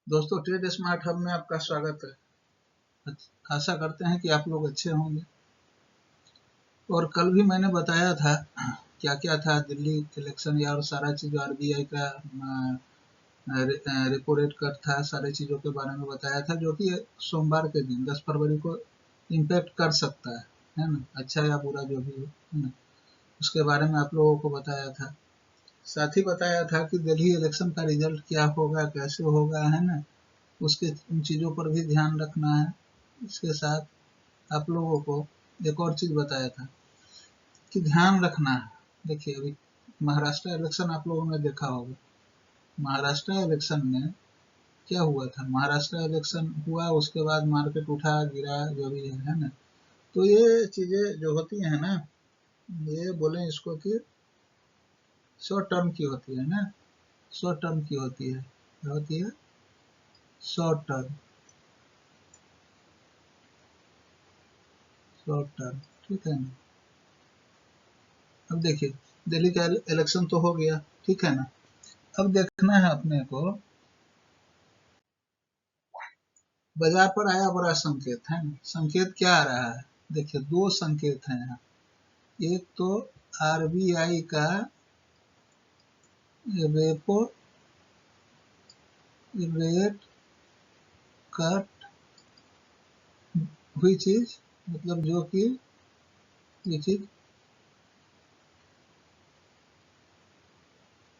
दोस्तों, trade smart hub में आपका स्वागत है। आशा करते हैं कि आप लोग अच्छे होंगे। और कल भी मैंने बताया था क्या क्या था दिल्ली इलेक्शन या और सारा चीज़ आरबीआई का रेपो रेट कट था, सारी चीज़ों के बारे में बताया था, जो कि सोमवार के दिन 10 फरवरी को इम्पैक्ट कर सकता है ना, अच्छा या बुरा जो भी हो, है ना। उसके बारे में आप लोगों को बताया था। साथ ही बताया था कि दिल्ली इलेक्शन का रिजल्ट क्या होगा, कैसे होगा, है ना, उसके उन चीज़ों पर भी ध्यान रखना है। इसके साथ आप लोगों को एक और चीज़ बताया था कि ध्यान रखना है। देखिए, अभी महाराष्ट्र इलेक्शन आप लोगों ने देखा होगा। महाराष्ट्र इलेक्शन में क्या हुआ था, महाराष्ट्र इलेक्शन हुआ, उसके बाद मार्केट उठा गिरा जो भी है ना। तो ये चीज़ें जो होती हैं ना, ये बोलें इसको कि शॉर्ट टर्म की होती है ना, शॉर्ट टर्म की होती है। क्या होती है? शॉर्ट टर्म, शॉर्ट टर्म, ठीक है ना। अब देखिए, दिल्ली का इलेक्शन तो हो गया, ठीक है ना। अब देखना है अपने को, बाजार पर आया बड़ा संकेत है ना। संकेत क्या आ रहा है? देखिए, दो संकेत हैं यहाँ। एक तो आरबीआई का रेपो रेट कट हुई चीज, मतलब जो कि ये चीज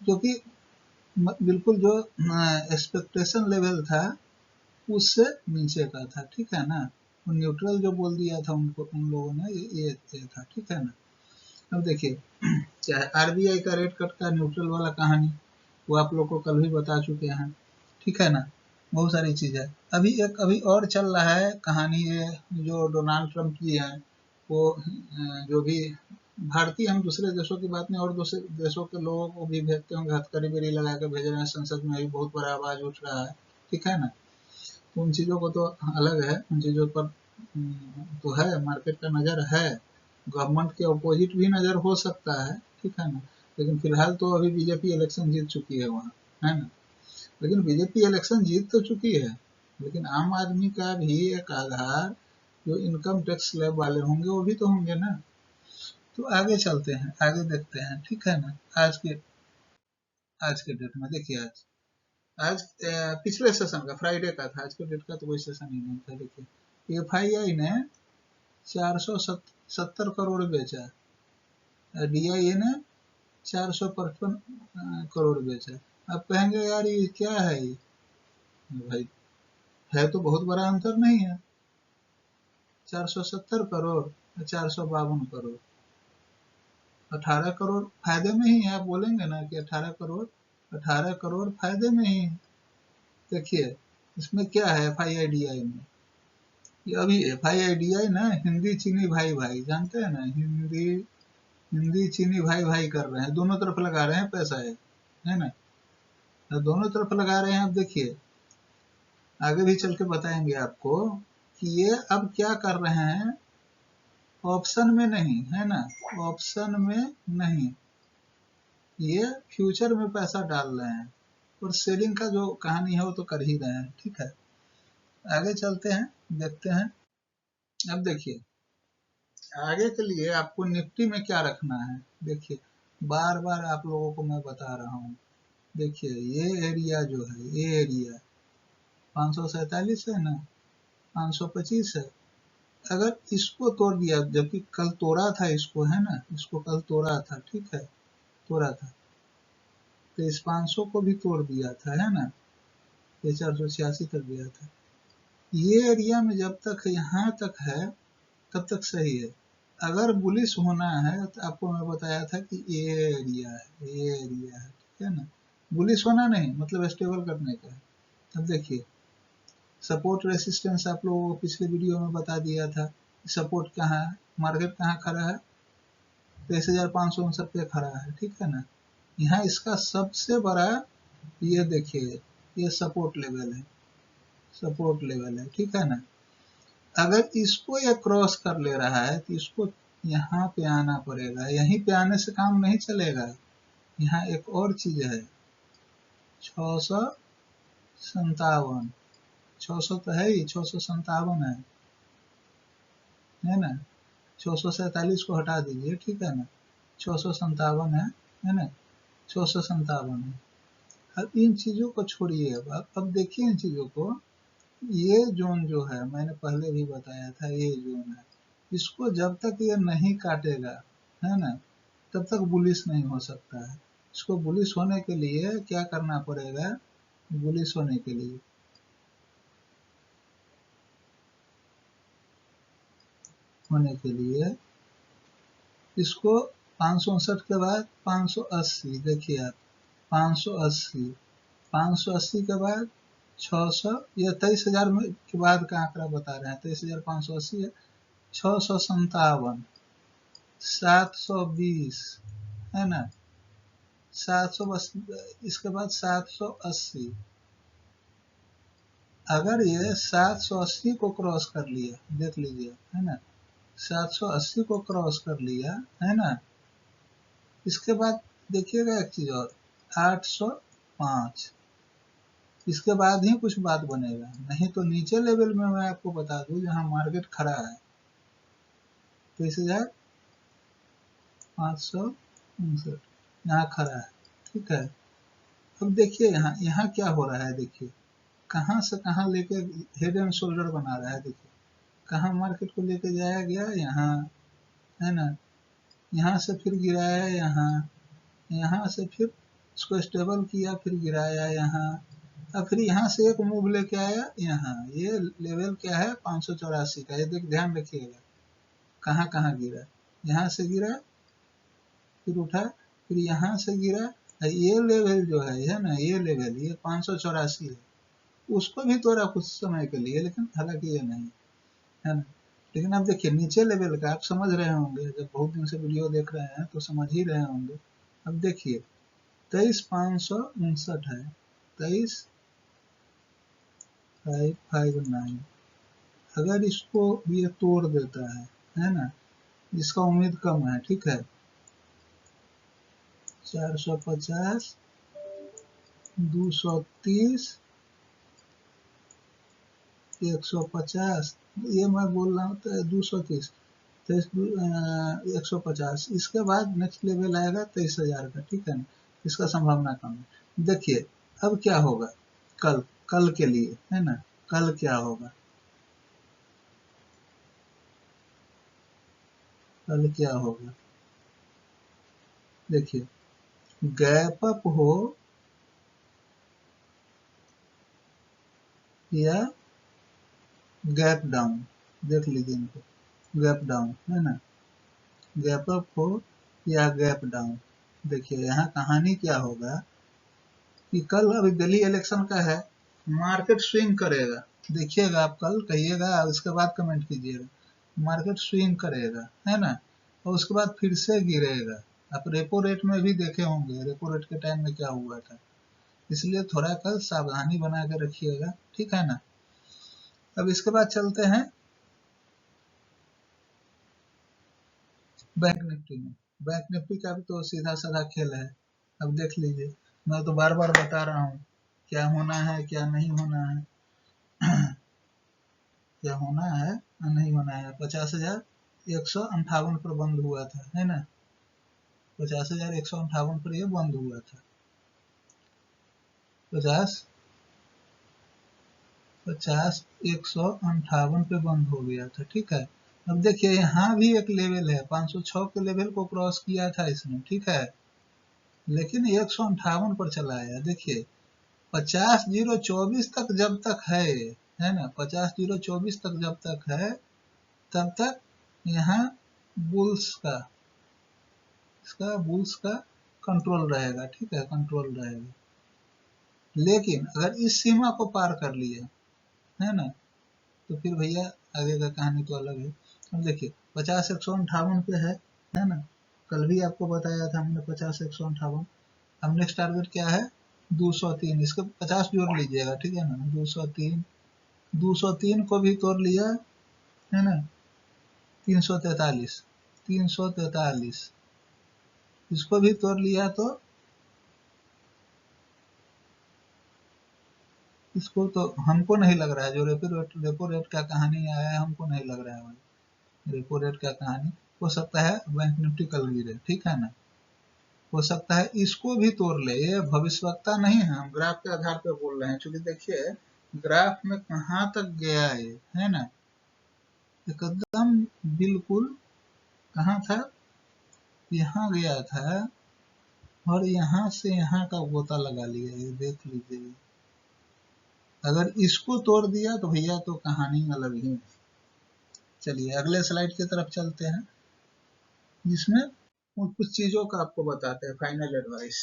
जो कि बिल्कुल जो एक्सपेक्टेशन लेवल था उससे नीचे का था, ठीक है ना। वो न्यूट्रल जो बोल दिया था उनको, उन लोगों ने, ये था, ठीक है ना। अब देखिए, चाहे आरबीआई का रेट कट का न्यूट्रल वाला कहानी, वो आप लोग को कल भी बता चुके हैं, ठीक है ना। बहुत सारी चीज़ है। अभी और चल रहा है कहानी, ये जो डोनाल्ड ट्रंप की है, वो जो भी भारतीय, हम दूसरे देशों की बात नहीं, और दूसरे देशों के लोगों को भी भेजते होंगे, हथकड़ी बेरी लगा के भेज रहे हैं, संसद में भी बहुत बड़ा आवाज उठ रहा है, ठीक है ना। तो उन चीज़ों को तो अलग है, उन चीज़ों पर तो है, मार्केट का नज़र है, गवर्नमेंट के अपोजिट भी नज़र हो सकता है, ठीक है ना। लेकिन फिलहाल तो अभी बीजेपी इलेक्शन जीत चुकी है वहाँ, है ना। लेकिन बीजेपी इलेक्शन जीत तो चुकी है, लेकिन आम आदमी का भी एक आधार, जो इनकम टैक्स स्लैब वाले होंगे, वो भी तो होंगे ना। तो आगे चलते हैं, आगे देखते हैं, ठीक है ना। आज के डेट में देखिए, आज पिछले सेशन का, फ्राइडे का था, आज के डेट का तो कोई सेशन ही नहीं था। देखिए, एफआईआई ने 470 करोड़ बेचा, डीआईए ने 455 करोड़ बेचा। आप कहेंगे यार ये क्या है ये? भाई, है तो बहुत बड़ा अंतर नहीं है। 470 करोड़ और 452 करोड़, 18 करोड़ फायदे में ही है। आप बोलेंगे ना कि 18 करोड़, 18 करोड़ फायदे में ही है। देखिए, इसमें क्या है F I I D I में, ये अभी F I I D I ना, हिंदी चीनी भाई भाई, जानते हैं ना, हिंदी हिंदी चीनी भाई भाई कर रहे हैं, दोनों तरफ लगा रहे हैं पैसा है ना। तो दोनों तरफ लगा रहे हैं। अब देखिए, आगे भी चल के बताएंगे आपको कि ये अब क्या कर रहे हैं, ऑप्शन में नहीं, है ना, ऑप्शन में नहीं, ये फ्यूचर में पैसा डाल रहे हैं, और सेलिंग का जो कहानी है वो तो कर ही रहे हैं, ठीक है। आगे चलते हैं, देखते हैं। अब देखिए, आगे के लिए आपको निफ्टी में क्या रखना है। देखिए, बार बार आप लोगों को मैं बता रहा हूँ, देखिए ये एरिया जो है, ये एरिया 547 है ना, 525 है। अगर इसको तोड़ दिया, जबकि कल तोड़ा था इसको, है ना, इसको कल तोड़ा था, ठीक है, तोड़ा था, तो इस 500 को भी तोड़ दिया था, है ना, ये 486 तक गया था। ये एरिया में जब तक यहाँ तक है तब तक सही है। अगर बुलिश होना है तो आपको मैं बताया था कि ये एरिया है, ये एरिया है, ठीक है ना। बुलिश होना नहीं मतलब स्टेबल करने का है। अब देखिए, सपोर्ट रेसिस्टेंस आप लोगों को पिछले वीडियो में बता दिया था। सपोर्ट कहाँ है, मार्केट कहाँ खड़ा है, 23,559 पे खड़ा है, ठीक है ना। यहाँ इसका सबसे बड़ा, ये देखिए, ये सपोर्ट लेवल है, सपोर्ट लेवल है, ठीक है ना। अगर इसको ये क्रॉस कर ले रहा है तो इसको यहाँ पे आना पड़ेगा, यहीं पे आने से काम नहीं चलेगा। यहाँ एक और चीज है, 600 57, 600 तो है ही, 657 है ना। 647 को हटा दीजिए, ठीक है ना, 657 है ना, 657 है। अब इन चीजों को छोड़िए, अब देखिए इन चीजों को। ये जोन जो है, मैंने पहले भी बताया था, ये जोन है, इसको जब तक ये नहीं काटेगा, है ना, तब तक बुलिश नहीं हो सकता है। इसको बुलिश होने के लिए क्या करना पड़ेगा? बुलिश होने के लिए इसको 559 के बाद 580, देखिए आप, 580, 580 के बाद 600, ये 23,000 के बाद का आंकड़ा बता रहे हैं, 23,580 है, 657, 720, है ना, 780, इसके बाद 780। अगर ये 780 को क्रॉस कर लिया, देख लीजिए, है ना, 780 को क्रॉस कर लिया, है ना, इसके बाद देखिएगा एक चीज और, 805, इसके बाद ही कुछ बात बनेगा, नहीं तो नीचे लेवल में मैं आपको बता दूं जहां मार्केट खड़ा है, 23,559 यहाँ खड़ा है, ठीक है। अब देखिए यहाँ यहाँ क्या हो रहा है, देखिए कहां से कहां लेके हेड एंड शोल्डर बना रहा है, देखिए कहां मार्केट को लेके जाया गया, यहाँ, है ना, यहाँ से फिर गिराया यहाँ, यहाँ से फिर इसको स्टेबल किया, फिर गिराया यहाँ, और फिर यहाँ से एक मूव लेके आया यहाँ। ये लेवल क्या है? 584 का। ये ध्यान रखिएगा कहाँ कहाँ गिरा, यहाँ से गिरा, फिर उठा, फिर यहाँ से गिरा। ये लेवल जो है ना, ये लेवल, ये 584 है, उसको भी तोड़ा कुछ समय के लिए, लेकिन हालांकि ये नहीं है ना। लेकिन अब देखिए नीचे लेवल का आप समझ रहे होंगे, जब बहुत दिन से वीडियो देख रहे हैं तो समझ ही रहे होंगे। अब देखिए 23,559 है, 23,559, अगर इसको ये तोड़ देता है ना, जिसका उम्मीद कम है, ठीक है, 450, 230, 150, ये मैं बोल रहा हूँ तो 230, 150, इसके बाद नेक्स्ट लेवल आएगा 23,000 का, ठीक है ना, इसका संभावना कम है। देखिए अब क्या होगा, कल कल के लिए, है ना, कल क्या होगा, कल क्या होगा, देखिए गैप अप हो या गैप डाउन, देख लीजिए इनको, गैप डाउन, है ना, गैप अप हो या गैप डाउन। देखिए यहाँ कहानी क्या होगा कि कल अभी दिल्ली इलेक्शन का है, मार्केट स्विंग करेगा, देखिएगा आप, कल कहिएगा, उसके बाद कमेंट कीजिएगा, मार्केट स्विंग करेगा, है ना, और उसके बाद फिर से गिरेगा। आप रेपो रेट में भी देखे होंगे, रेपो रेट के टाइम में क्या हुआ था, इसलिए थोड़ा कल सावधानी बना के रखिएगा, ठीक है ना। अब इसके बाद चलते हैं बैंक निफ्टी में। बैंक निफ्टी का भी तो सीधा साधा खेल है, अब देख लीजिए, मैं तो बार बार बता रहा हूँ क्या होना है क्या नहीं होना है, क्या होना है नहीं होना है। 50,158 पर बंद हुआ था, है ना, 50,158 पर ये बंद हुआ था, 50,158 पे बंद हो गया था, ठीक है। अब देखिए यहाँ भी एक लेवल है, 506 के लेवल को क्रॉस किया था इसने, ठीक है, लेकिन 158 पर चला आया। देखिए 50,024 तक जब तक है ना, 50,024 तक जब तक है, तब तक यहाँ बुल्स का, इसका बुल्स का कंट्रोल रहेगा, ठीक है, कंट्रोल रहेगा। लेकिन अगर इस सीमा को पार कर लिया, है ना, तो फिर भैया आगे का कहानी तो अलग है। अब देखिए 50,158 पे है ना, कल भी आपको बताया था हमने 50,158। अब नेक्स्ट टारगेट क्या है, 203, इसके 50 जोड़ लीजिएगा, ठीक है ना, 203, 203 को भी तोड़ लिया, है ना, 343, 343, इसको भी तोड़ लिया तो इसको तो हमको नहीं लग रहा है, जो रेपो रेट का कहानी आया है हमको नहीं लग रहा है भाई, रेपो रेट का कहानी। हो सकता है बैंक निफ्टी कल गिरे, ठीक है ना, हो सकता है इसको भी तोड़ ले, ये भविष्यवक्ता नहीं है, हम ग्राफ के आधार पर बोल रहे हैं। क्योंकि देखिए ग्राफ में कहाँ तक गया है ना, एकदम बिल्कुल कहाँ था, यहाँ गया था और यहाँ से यहाँ का गोता लगा लिया, ये देख लीजिए। अगर इसको तोड़ दिया तो भैया तो कहानी अलग ही है। चलिए अगले स्लाइड की तरफ चलते हैं, जिसमें कुछ चीजों का आपको बताते हैं final advice.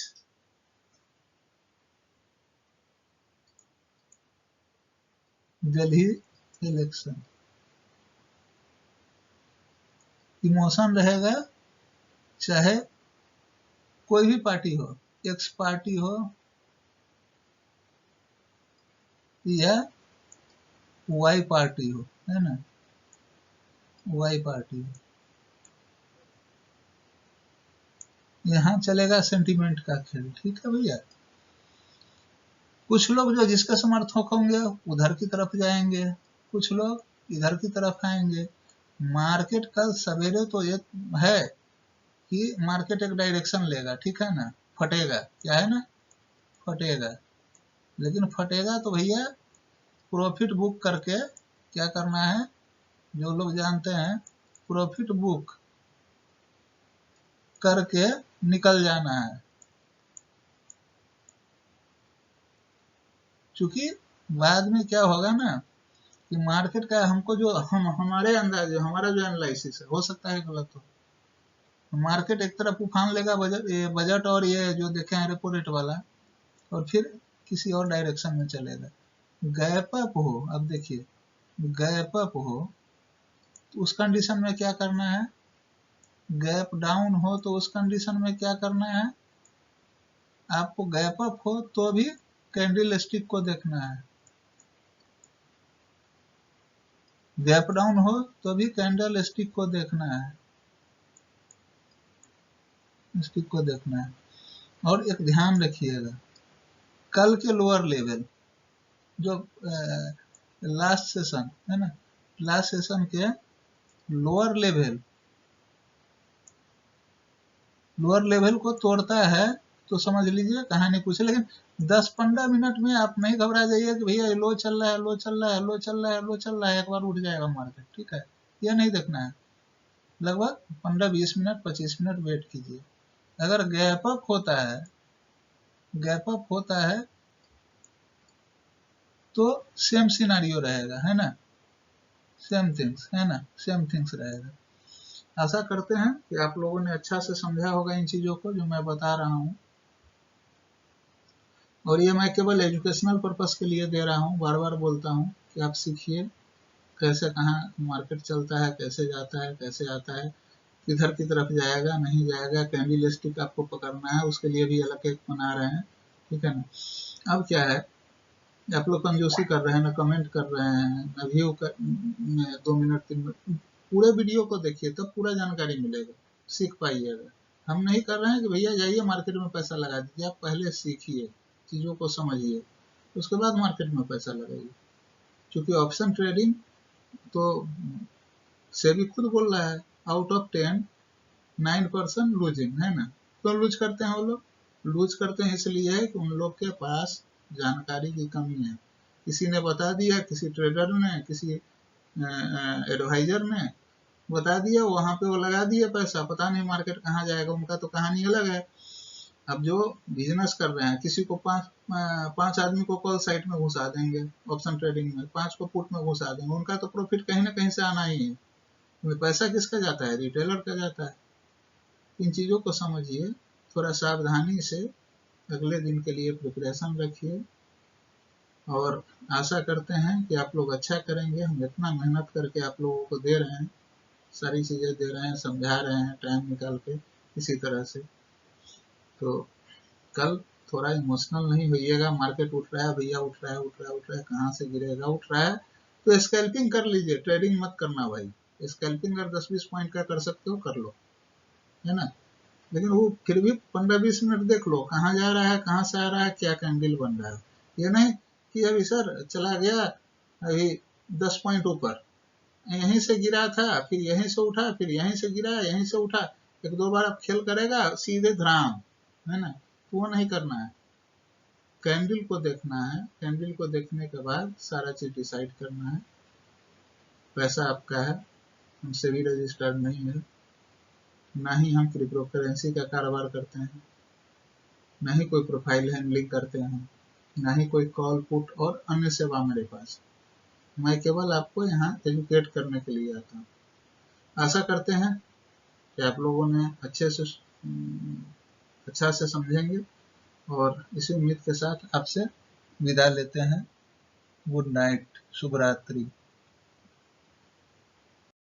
Delhi election, emotion रहेगा, चाहे कोई भी पार्टी हो, एक्स पार्टी हो या वाई पार्टी हो, है ना, वाई पार्टी हो, यहाँ चलेगा सेंटीमेंट का खेल, ठीक है भैया। कुछ लोग जो जिसके समर्थक होंगे उधर की तरफ जाएंगे, कुछ लोग इधर की तरफ आएंगे। मार्केट कल सवेरे तो ये है कि मार्केट एक डायरेक्शन लेगा, ठीक है ना, फटेगा, क्या है ना, फटेगा। लेकिन फटेगा तो भैया प्रॉफिट बुक करके क्या करना है, जो लोग जानते हैं, प्रॉफिट बुक करके निकल जाना है। क्योंकि बाद में क्या होगा ना कि मार्केट का हमको जो हमारे अंदाज, हमारा जो एनालिसिस है, हो सकता है गलत हो। मार्केट एक तरफ उफान लेगा, बजट और ये जो देखे हैं रेपो रेट वाला, और फिर किसी और डायरेक्शन में चलेगा। गैप अप हो, अब देखिए गैप अप हो तो उस कंडीशन में क्या करना है, गैप डाउन हो तो उस कंडीशन में क्या करना है, आपको गैप अप हो तो भी कैंडल स्टिक को देखना है, गैप डाउन हो तो भी कैंडल स्टिक को देखना है, स्टिक को देखना है। और एक ध्यान रखिएगा, कल के लोअर लेवल जो लास्ट सेशन है ना, लास्ट सेशन के लोअर लेवल को तोड़ता है तो समझ लीजिए कहानी कुछ है। लेकिन 10-15 मिनट में आप नहीं घबरा जाइए कि भैया लो चल रहा है, लो चल रहा है, लो चल रहा है, लो चल रहा है, एक बार उठ जाएगा मार्केट, ठीक है, ये नहीं देखना है। लगभग 15-20 मिनट 25 मिनट वेट कीजिए। अगर गैप अप होता है, गैप अप होता है तो सेम सिनारियो रहेगा, है ना, सेम थिंग्स, है ना, सेम थिंग्स रहेगा। आशा करते हैं कि आप लोगों ने अच्छा से समझा होगा इन चीजों को जो मैं बता रहा हूँ, और ये मैं केवल एजुकेशनल पर्पस के लिए दे रहा हूँ। बार बार बोलता हूँ कि आप सीखिए कैसे कहाँ मार्केट चलता है, कैसे जाता है, कैसे आता है, किधर की तरफ जाएगा नहीं जाएगा, कैंडल स्टिक आपको पकड़ना है, उसके लिए भी अलग एक बना रहे हैं, ठीक है ना। अब क्या है, आप लोग कंजूसी कर रहे हैं, ना कमेंट कर रहे हैं, ना व्यू कर, 2 मिनट 3 मिनट, पूरे वीडियो को देखिए तब पूरा जानकारी मिलेगा, सीख पाइएगा। हम नहीं कर रहे हैं कि भैया जाइए मार्केट में पैसा लगा दीजिए, आप पहले सीखिए, चीजों को समझिए, उसके बाद मार्केट में पैसा लगाइए। क्योंकि ऑप्शन ट्रेडिंग तो सेबी खुद बोल रहा है, आउट ऑफ 10 9% लूजिंग, है ना। क्यों लूज करते हैं वो लोग, लूज करते हैं इसलिए कि उन लोग के पास जानकारी की कमी है। किसी ने बता दिया, किसी ट्रेडर ने, किसी एडवाइजर ने बता दिया, वहां पे वो लगा दिया पैसा, पता नहीं मार्केट कहाँ जाएगा, उनका तो कहानी अलग है। अब जो बिजनेस कर रहे हैं, किसी को पांच आदमी को कॉल साइट में घुसा देंगे, ऑप्शन ट्रेडिंग में 5 को पुट में घुसा देंगे, उनका तो प्रॉफिट कहीं ना कहीं से आना ही है। तो पैसा किसका जाता है, रिटेलर का जाता है। इन चीजों को समझिए, थोड़ा सावधानी से अगले दिन के लिए प्रिपरेशन रखिए, और आशा करते हैं कि आप लोग अच्छा करेंगे। हम इतना मेहनत करके आप लोगों को दे रहे हैं, सारी चीजें दे रहे हैं, समझा रहे हैं टाइम निकाल के इसी तरह से, तो कल थोड़ा इमोशनल नहीं होइएगा। मार्केट उठ रहा है भैया, उठ रहा है, उठ रहा है, उठ रहा है, कहाँ से गिरेगा, उठ रहा है तो स्कैल्पिंग कर लीजिए, ट्रेडिंग मत करना भाई। स्कैल्पिंग अगर 10-20 पॉइंट का कर सकते हो कर लो, है ना। लेकिन वो फिर भी 15-20 मिनट देख लो कहाँ जा रहा है, कहाँ से आ रहा है, क्या कैंडल बन रहा है। ये नहीं कि अभी सर चला गया अभी 10 पॉइंट ऊपर, यहीं से गिरा था, फिर यहीं से उठा, फिर यहीं से गिरा, यहीं से उठा, एक दो बार अब खेल करेगा सीधे धराम, है ना, तो वो नहीं करना है। कैंडल को देखना है, कैंडल को देखने के बाद सारा चीज डिसाइड करना है। पैसा आपका है, हमसे भी रजिस्टर्ड नहीं है, ना ही हम क्रिप्टो करेंसी का कारोबार करते हैं, ना ही कोई प्रोफाइल हैंडलिंग करते हैं, ना ही कोई कॉल पुट और अन्य सेवा मेरे पास। मैं केवल आपको यहाँ एजुकेट करने के लिए आता हूँ। आशा करते हैं कि आप लोगों ने अच्छा से समझेंगे, और इसी उम्मीद के साथ आपसे विदा लेते हैं। गुड नाइट, शुभ रात्रि।